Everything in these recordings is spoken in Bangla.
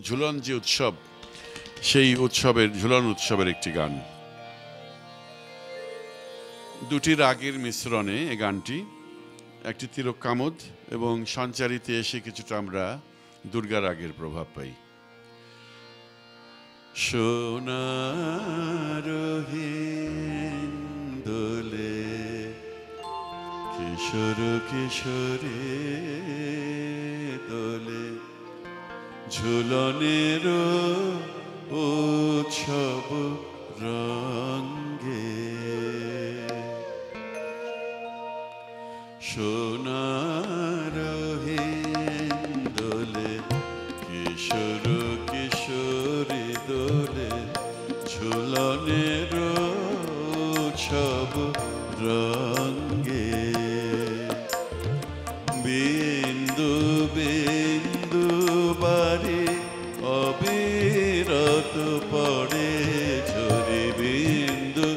ঝুলন যে উৎসব, সেই উৎসবের ঝুলন উৎসবের একটি গান। দুটি রাগের মিশ্রণে এই গানটি, একটি তিরকামোদ এবং সঞ্চারিতে এসে কিছুটা আমরা দুর্গা রাগের প্রভাব পাই। সোনার হিন্দোলে কিশোর কিশোরী দোলে ঝুলনের উৎসব রঙ্গে, সোনার হিন্দোলে কিশোর কিশোরী দোলে ঝুলনের উৎসব রঙ্গে, বিন্দু বিন্দু বারে অবিরত পড়ে ঝরে, বিন্দু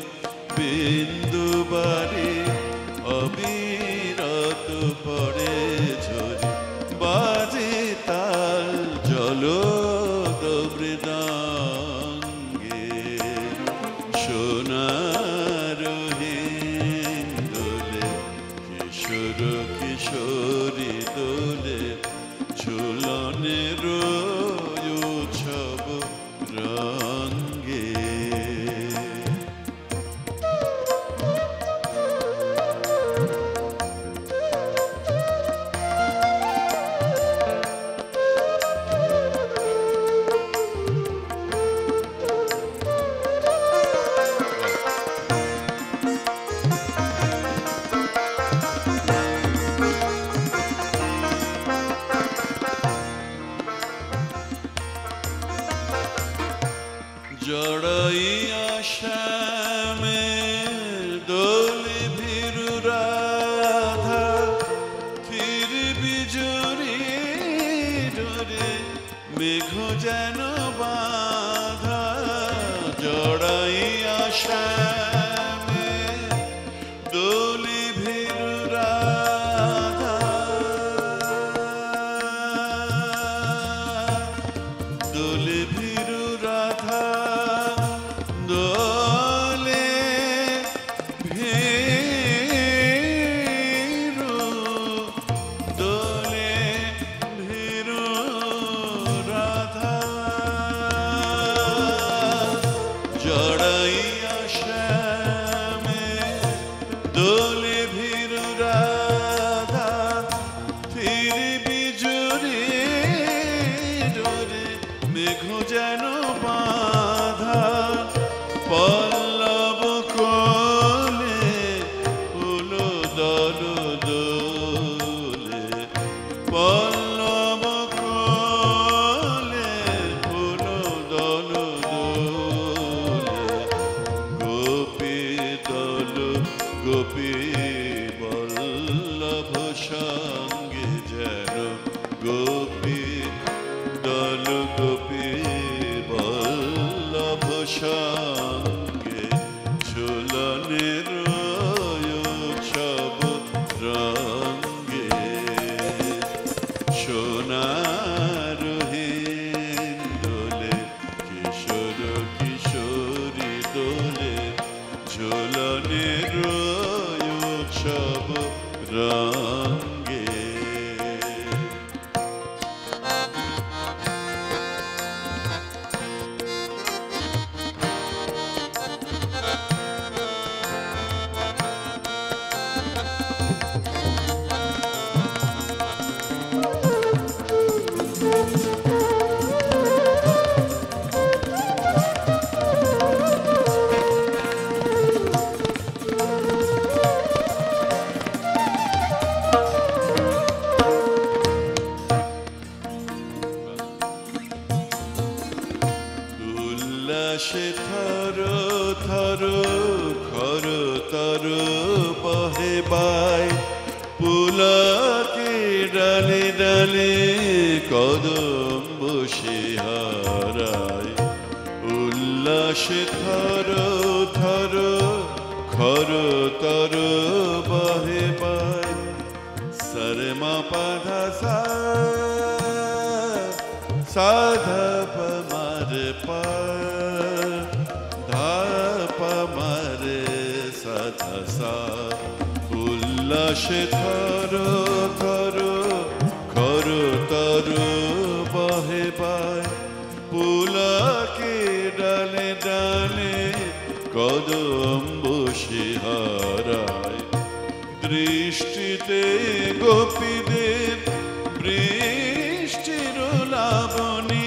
বিন্দু বারে অবিরত পড়ে ঝরে, বাজে তাল জল মৃদঙ্গে, সোনার হিন্দোলে কিশোর কিশোরী দোলে ঝুলনের উৎসব রঙ্গে। জড়াইয়া শ্যামে দোলে ভীরু রাধা, থির বিজুরি ডোরে মেঘ যেন বাধা, জড়াইয়া শ্যামে দোলে ভীরু রাধা, দোলে ভীরু রাধা, দোলে ভীরু, দোলে ভীরু রাধা, জড়াইয়া শ্যামে দোলে ভীরু রাধা, থির বিজুরি ডোরে মেঘ যেন বাধা, পল্লব কোলে ফুল দল দোলে, পল্লব কোলে ফুল দল দোলে, গোপী দল গোপী বল্লভ সঙ্গে যেন, গোপী দল গোপী বল্লভ সঙ্গে ঝুলনের উৎসব রঙ্গে, সোনার হিন্দোলে কিশোর কিশোরী দোলে ঝুলনের উৎসব রঙ্গে। উল্লাসে থর থর খর তর বহে বাই, পুলকে ডালে ডালে কদম বসে হারায়, উল্লাসে থর থর খর তর বহে বাই, সরে মা পাধা সা সাধা মারে পা ধাপা মারে সাধা সা উল্লাসে থর থর খর তর বহে বায় পুলকে ডালে ডালে কদম বসে হারায় দৃষ্টিতে গোপীদের বৃষ্টির লাবণী